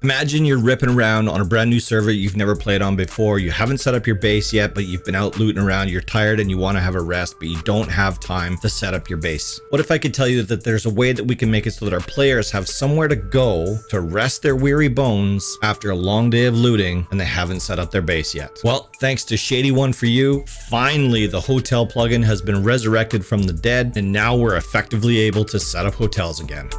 Imagine you're ripping around on a brand new server you've never played on before. You haven't set up your base yet, but you've been out looting around. You're tired and you want to have a rest, but you don't have time to set up your base. What if I could tell you that there's a way that we can make it so that our players have somewhere to go to rest their weary bones after a long day of looting and they haven't set up their base yet? Well, thanks to Shady1for-You, finally the hotel plugin has been resurrected from the dead, and now we're effectively able to set up hotels again.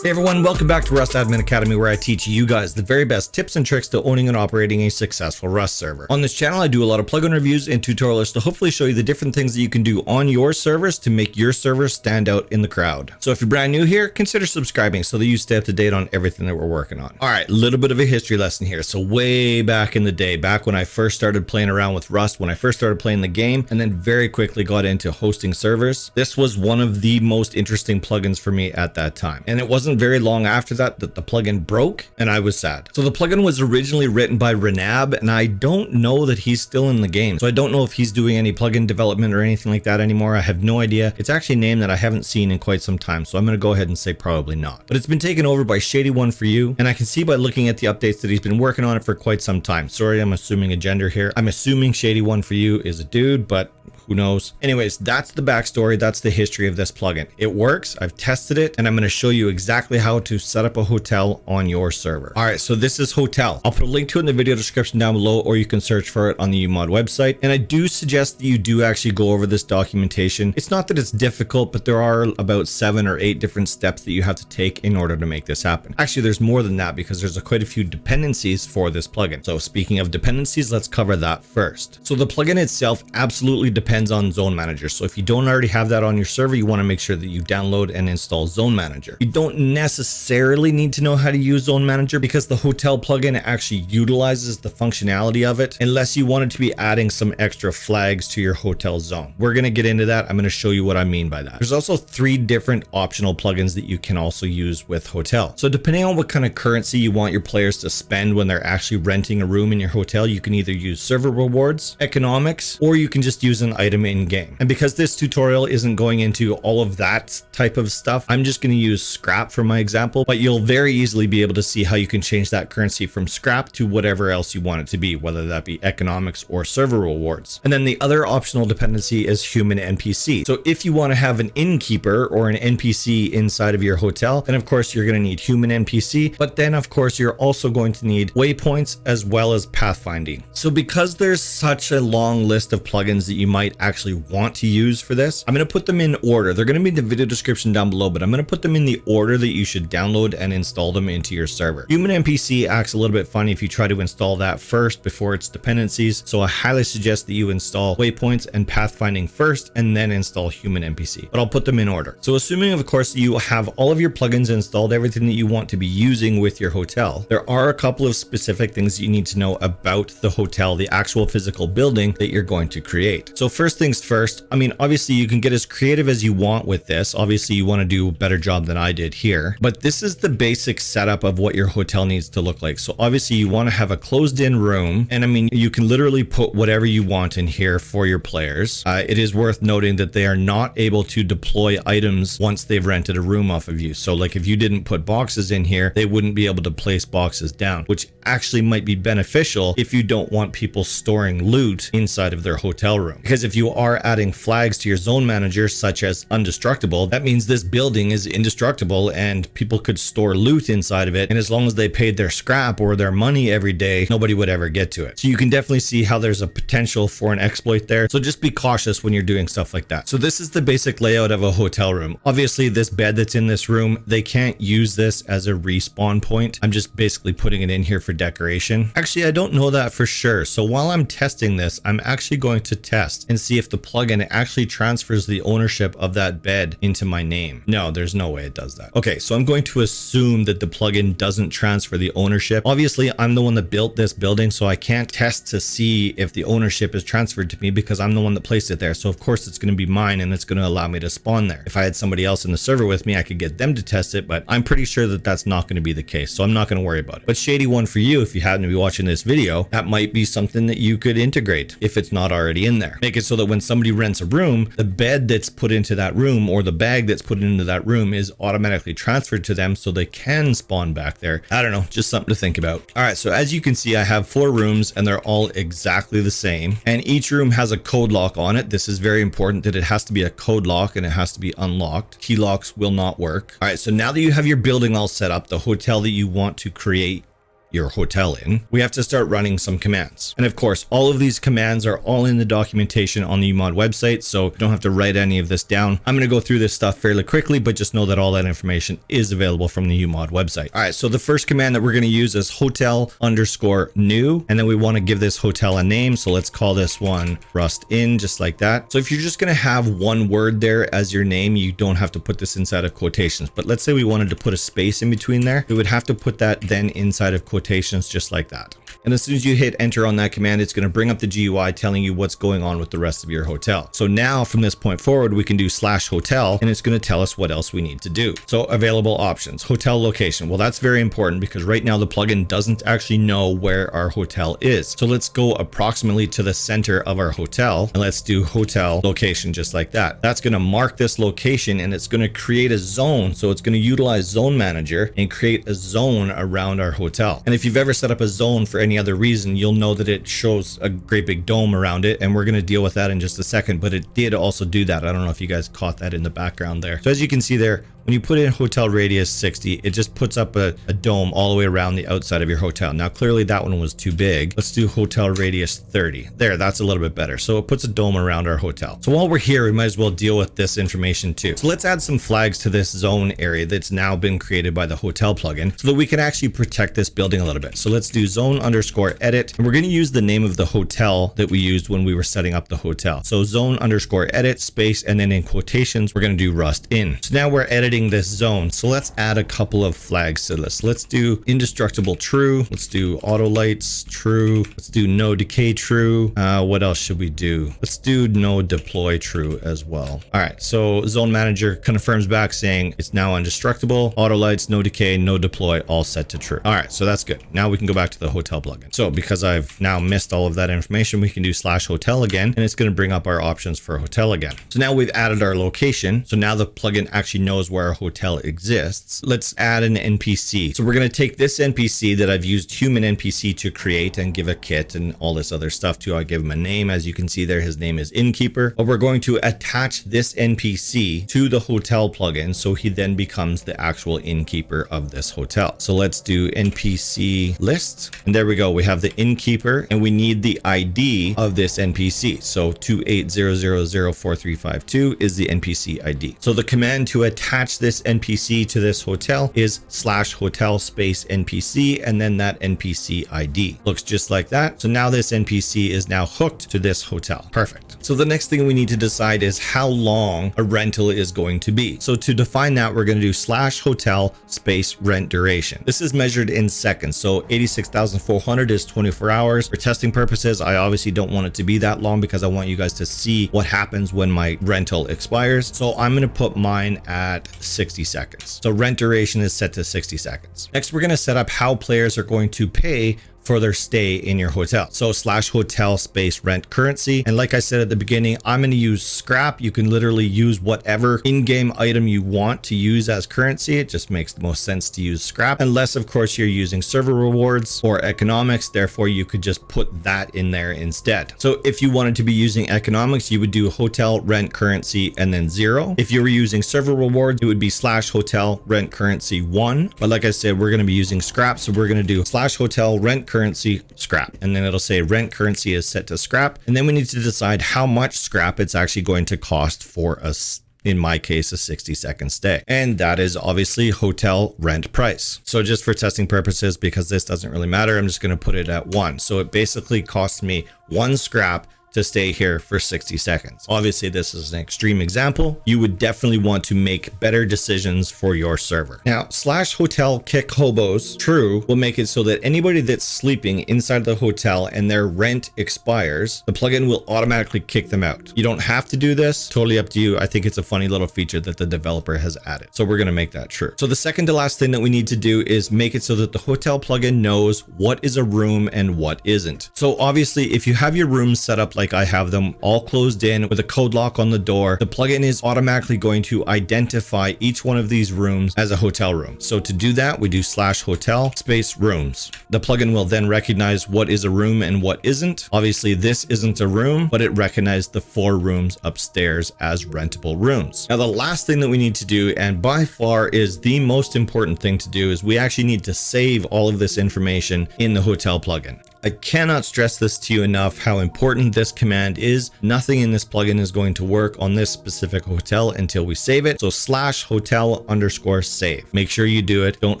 Hey everyone, welcome back to Rust Admin Academy, where I teach you guys the very best tips and tricks to owning and operating a successful Rust server. On this channel, I do a lot of plugin reviews and tutorials to hopefully show you the different things that you can do on your servers to make your server stand out in the crowd. So if you're brand new here, consider subscribing so that you stay up to date on everything that we're working on. All right, a little bit of a history lesson here. So way back in the day, back when I first started playing around with Rust, when I first started playing the game, and then very quickly got into hosting servers, this was one of the most interesting plugins for me at that time. And it wasn't very long after that the plugin broke, and I was sad. So the plugin was originally written by Renab, and I don't know that he's still in the game. So I don't know if he's doing any plugin development or anything like that anymore. I have no idea. It's actually a name that I haven't seen in quite some time, so I'm going to go ahead and say probably not. But it's been taken over by Shady1for-You, and I can see by looking at the updates that he's been working on it for quite some time. Sorry, I'm assuming a gender here. I'm assuming Shady1for-You is a dude, but who knows? Anyways, that's the backstory. That's the history of this plugin. It works. I've tested it, and I'm going to show you exactly how to set up a hotel on your server. All right, so this is Hotel. I'll put a link to it in the video description down below, or you can search for it on the uMod website. And I do suggest that you do actually go over this documentation. It's not that it's difficult, but there are about 7 or 8 different steps that you have to take in order to make this happen. Actually, there's more than that because there's quite a few dependencies for this plugin. So speaking of dependencies, let's cover that first. So the plugin itself absolutely depends on ZoneManager. So if you don't already have that on your server, you want to make sure that you download and install ZoneManager. You don't necessarily need to know how to use ZoneManager because the hotel plugin actually utilizes the functionality of it, unless you wanted to be adding some extra flags to your hotel zone. We're going to get into that. I'm going to show you what I mean by that. There's also 3 different optional plugins that you can also use with hotel. So depending on what kind of currency you want your players to spend when they're actually renting a room in your hotel, you can either use server rewards, economics, or you can just use an item in game. And because this tutorial isn't going into all of that type of stuff, I'm just going to use scrap for my example, but you'll very easily be able to see how you can change that currency from scrap to whatever else you want it to be, whether that be economics or server rewards. And then the other optional dependency is HumanNPC. So if you want to have an innkeeper or an NPC inside of your hotel, then of course you're going to need HumanNPC, but then of course you're also going to need Waypoints as well as Pathfinding. So because there's such a long list of plugins that you might actually want to use for this, I'm going to put them in order. They're going to be in the video description down below, but I'm going to put them in the order that you should download and install them into your server. HumanNPC acts a little bit funny if you try to install that first before its dependencies, so I highly suggest that you install Waypoints and Pathfinding first and then install HumanNPC, but I'll put them in order. So assuming of course you have all of your plugins installed, everything that you want to be using with your hotel, there are a couple of specific things that you need to know about the hotel, the actual physical building that you're going to create. So first things first, I mean, obviously you can get as creative as you want with this. Obviously you want to do a better job than I did here, but this is the basic setup of what your hotel needs to look like. So obviously you want to have a closed in room, and I mean, you can literally put whatever you want in here for your players. It is worth noting that they are not able to deploy items once they've rented a room off of you. So like if you didn't put boxes in here, they wouldn't be able to place boxes down, which actually might be beneficial if you don't want people storing loot inside of their hotel room. Because if you are adding flags to your ZoneManager such as indestructible, that means this building is indestructible and people could store loot inside of it, and as long as they paid their scrap or their money every day, nobody would ever get to it. So you can definitely see how there's a potential for an exploit there. So just be cautious when you're doing stuff like that. So this is the basic layout of a hotel room. Obviously this bed that's in this room, they can't use this as a respawn point. I'm just basically putting it in here for decoration. Actually, I don't know that for sure. So while I'm testing this, I'm actually going to test and see if the plugin actually transfers the ownership of that bed into my name. No, there's no way it does that. Okay, so I'm going to assume that the plugin doesn't transfer the ownership. Obviously, I'm the one that built this building, so I can't test to see if the ownership is transferred to me because I'm the one that placed it there. So of course it's going to be mine and it's going to allow me to spawn there. If I had somebody else in the server with me, I could get them to test it, but I'm pretty sure that that's not going to be the case. So I'm not going to worry about it. But Shady1for-You, if you happen to be watching this video, that might be something that you could integrate if it's not already in there. Make it so so that when somebody rents a room, the bed that's put into that room or the bag that's put into that room is automatically transferred to them so they can spawn back there. I don't know, just something to think about. All right, so as you can see, I have 4 rooms and they're all exactly the same. And each room has a code lock on it. This is very important that it has to be a code lock and it has to be unlocked. Key locks will not work. All right, so now that you have your building all set up, the hotel that you want to create your hotel in, we have to start running some commands. And of course, all of these commands are all in the documentation on the uMod website, so you don't have to write any of this down. I'm going to go through this stuff fairly quickly, but just know that all that information is available from the uMod website. All right, so the first command that we're going to use is hotel_new, and then we want to give this hotel a name. So let's call this one Rust Inn, just like that. So if you're just going to have one word there as your name, you don't have to put this inside of quotations. But let's say we wanted to put a space in between there, we would have to put that then inside of quotations, just like that. And as soon as you hit enter on that command, it's going to bring up the GUI telling you what's going on with the rest of your hotel. So now from this point forward, we can do /hotel and it's going to tell us what else we need to do. So available options, hotel location. Well, that's very important because right now the plugin doesn't actually know where our hotel is. So let's go approximately to the center of our hotel and let's do hotel location, just like that. That's going to mark this location and it's going to create a zone. So it's going to utilize ZoneManager and create a zone around our hotel. And if you've ever set up a zone for any other reason, you'll know that it shows a great big dome around it, and we're going to deal with that in just a second, but it did also do that. I don't know if you guys caught that in the background there. So as you can see there, when you put in hotel radius 60, it just puts up a dome all the way around the outside of your hotel. Now, clearly that one was too big. Let's do hotel radius 30. There, that's a little bit better. So it puts a dome around our hotel. So while we're here, we might as well deal with this information too. So let's add some flags to this zone area that's now been created by the hotel plugin so that we can actually protect this building a little bit. So let's do zone_edit. And we're going to use the name of the hotel that we used when we were setting up the hotel. So zone_edit space, and then in quotations, we're going to do Rust Inn. So now we're editing this zone. So let's add a couple of flags to this. Let's do indestructible true. Let's do auto lights true. Let's do no decay true. What else should we do? Let's do no deploy true as well. All right. So ZoneManager confirms back saying it's now indestructible. Auto lights, no decay, no deploy, all set to true. All right. So that's good. Now we can go back to the hotel plugin. So because I've now missed all of that information, we can do /hotel again, and it's going to bring up our options for hotel again. So now we've added our location. So now the plugin actually knows where our hotel exists. Let's add an NPC. So we're going to take this NPC that I've used HumanNPC to create and give a kit and all this other stuff to. I give him a name. As you can see there, his name is Innkeeper. But we're going to attach this NPC to the hotel plugin so he then becomes the actual innkeeper of this hotel. So let's do NPC list. And there we go. We have the innkeeper and we need the ID of this NPC. So 28000435 is the NPC ID. So the command to attach this NPC to this hotel is /hotel space NPC and then that NPC ID. Looks just like that. So now this NPC is now hooked to this hotel. Perfect. So the next thing we need to decide is how long a rental is going to be. So to define that, we're going to do /hotel space rent duration. This is measured in seconds. So 86,400 is 24 hours. For testing purposes, I obviously don't want it to be that long because I want you guys to see what happens when my rental expires. So I'm going to put mine at 60 seconds. So rent duration is set to 60 seconds. Next, we're going to set up how players are going to pay for their stay in your hotel. So /hotel space rent currency. And like I said at the beginning, I'm going to use scrap. You can literally use whatever in-game item you want to use as currency. It just makes the most sense to use scrap, unless of course you're using server rewards or economics. Therefore, you could just put that in there instead. So if you wanted to be using economics, you would do hotel rent currency and then 0. If you were using server rewards, it would be /hotel rent currency 1. But like I said, we're going to be using scrap. So we're going to do /hotel rent currency scrap, and then it'll say rent currency is set to scrap, and then we need to decide how much scrap it's actually going to cost for us, in my case, a 60-second stay. And that is obviously hotel rent price. So just for testing purposes, because this doesn't really matter, I'm just going to put it at 1. So it basically costs me 1 scrap to stay here for 60 seconds. Obviously, this is an extreme example. You would definitely want to make better decisions for your server. Now, /hotel kick hobos true will make it so that anybody that's sleeping inside the hotel and their rent expires, the plugin will automatically kick them out. You don't have to do this, totally up to you. I think it's a funny little feature that the developer has added. So we're gonna make that true. So the second to last thing that we need to do is make it so that the hotel plugin knows what is a room and what isn't. So obviously, if you have your room set up like like I have them all closed in with a code lock on the door, the plugin is automatically going to identify each one of these rooms as a hotel room. So to do that, we do /hotel space rooms. The plugin will then recognize what is a room and what isn't. Obviously, this isn't a room, but it recognized the 4 rooms upstairs as rentable rooms. Now, the last thing that we need to do, and by far is the most important thing to do, is we actually need to save all of this information in the hotel plugin. I cannot stress this to you enough how important this command is. Nothing in this plugin is going to work on this specific hotel until we save it. So /hotel_save. Make sure you do it. Don't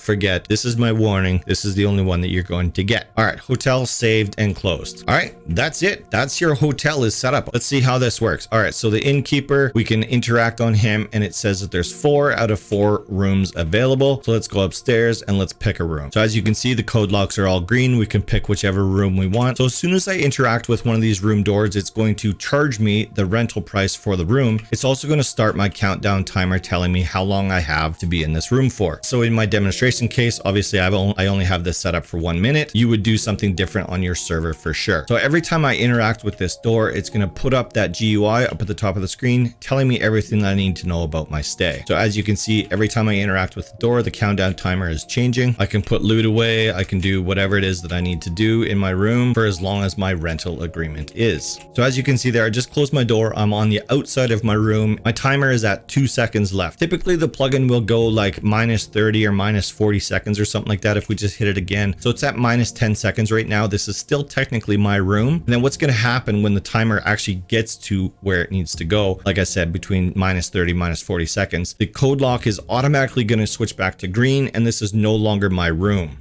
forget, this is my warning. This is the only one that you're going to get. All right, hotel saved and closed. All right, that's it. That's your hotel is set up. Let's see how this works. All right, so the innkeeper, we can interact on him and it says that there's 4 out of 4 rooms available. So let's go upstairs and let's pick a room. So as you can see, the code locks are all green. We can pick whichever room we want. So as soon as I interact with one of these room doors, it's going to charge me the rental price for the room. It's also going to start my countdown timer telling me how long I have to be in this room for. So in my demonstration case, obviously I only have this set up for 1 minute. You would do something different on your server for sure. So every time I interact with this door, it's going to put up that GUI up at the top of the screen, telling me everything that I need to know about my stay. So as you can see, every time I interact with the door, the countdown timer is changing. I can put loot away. I can do whatever it is that I need to do in my room for as long as my rental agreement is. So as you can see there, I just closed my door. I'm on the outside of my room. My timer is at 2 seconds left. Typically the plugin will go like -30 or -40 seconds or something like that if we just hit it again. So it's at -10 seconds right now. This is still technically my room. And then what's going to happen when the timer actually gets to where it needs to go, like I said, between -30, -40 seconds, the code lock is automatically going to switch back to green, and this is no longer my room.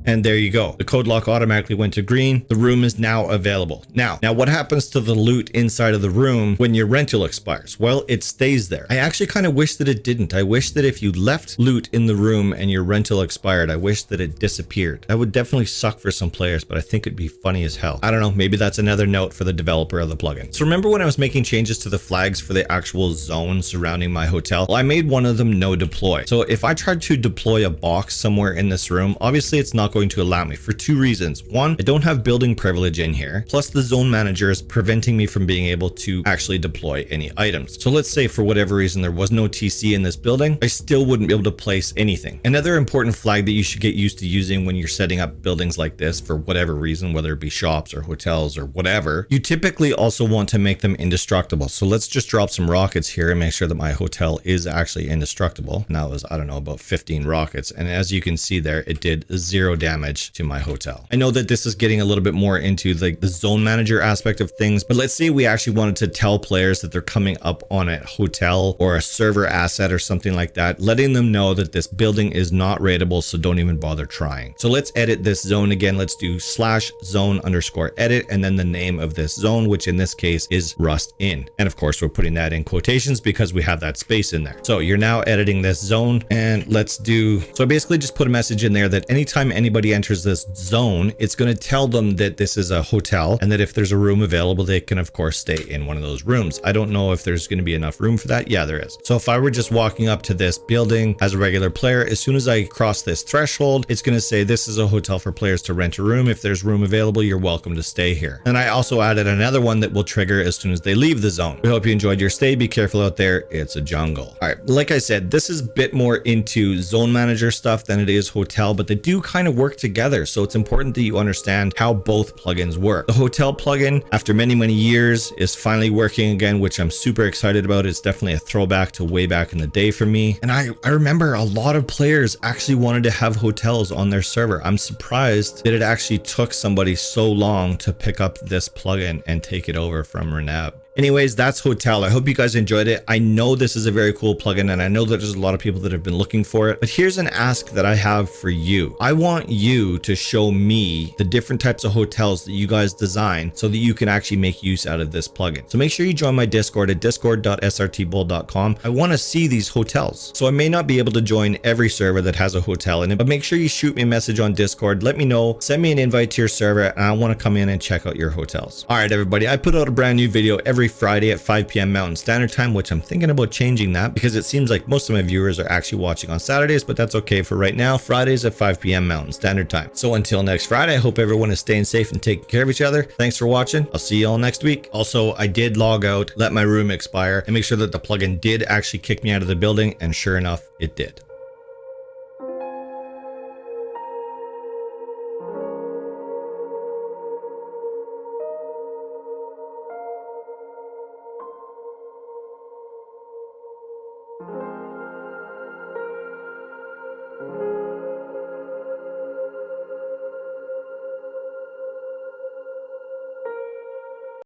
And there you go. The code lock automatically went to green. The room is now available. Now what happens to the loot inside of the room when your rental expires? Well, it stays there. I actually kind of wish that it didn't. I wish that if you left loot in the room and your rental expired, I wish that it disappeared. That would definitely suck for some players, but I think it'd be funny as hell. I don't know. Maybe that's another note for the developer of the plugin. So remember when I was making changes to the flags for the actual zone surrounding my hotel? Well, I made one of them no deploy. So if I tried to deploy a box somewhere in this room, obviously it's not going to allow me for 2 reasons. One, I don't have building privilege in here. Plus the zone manager is preventing me from being able to actually deploy any items. So let's say for whatever reason there was no TC in this building, I still wouldn't be able to place anything. Another important flag that you should get used to using when you're setting up buildings like this for whatever reason, whether it be shops or hotels or whatever, you typically also want to make them indestructible. So let's just drop some rockets here and make sure that my hotel is actually indestructible. And that was, I don't know, about 15 rockets. And as you can see there, it did 0 damage to my hotel. I know that this is getting a little bit more into like the zone manager aspect of things, but let's say we actually wanted to tell players that they're coming up on a hotel or a server asset or something like that, letting them know that this building is not raidable, so don't even bother trying. So let's edit this zone again. Let's do /zone_edit and then the name of this zone, which in this case is Rust In. And of course, we're putting that in quotations because we have that space in there. So you're now editing this zone, and let's do, so basically just put a message in there that anytime anybody enters this zone, it's going to tell them that this is a hotel and that if there's a room available, they can of course stay in one of those rooms. I don't know if there's going to be enough room for that. Yeah, there is. So if I were just walking up to this building as a regular player, as soon as I cross this threshold, it's going to say this is a hotel for players to rent a room. If there's room available, you're welcome to stay here. And I also added another one that will trigger as soon as they leave the zone. We hope you enjoyed your stay. Be careful out there. It's a jungle. All right. Like I said, this is a bit more into zone manager stuff than it is hotel, but they do kind of work together. So it's important that you understand how both plugins work. The hotel plugin, after many years, is finally working again, which I'm super excited about. It's definitely a throwback to way back in the day for me. And I remember a lot of players actually wanted to have hotels on their server. I'm surprised that it actually took somebody so long to pick up this plugin and take it over from Renab. Anyways, that's Hotel. I hope you guys enjoyed it. I know this is a very cool plugin, and I know that there's a lot of people that have been looking for it, but here's an ask that I have for you. I want you to show me the different types of hotels that you guys design so that you can actually make use out of this plugin. So make sure you join my Discord at discord.srtbull.com. I want to see these hotels. So I may not be able to join every server that has a hotel in it, but make sure you shoot me a message on Discord. Let me know, send me an invite to your server, and I want to come in and check out your hotels. All right, everybody, I put out a brand new video every Friday at 5 p.m. Mountain Standard Time, which I'm thinking about changing that because it seems like most of my viewers are actually watching on Saturdays, but that's okay for right now. Fridays at 5 p.m. Mountain Standard Time. So until next Friday, I hope everyone is staying safe and taking care of each other. Thanks for watching. I'll see you all next week. Also, I did log out, let my room expire, and make sure that the plugin did actually kick me out of the building, and sure enough, it did.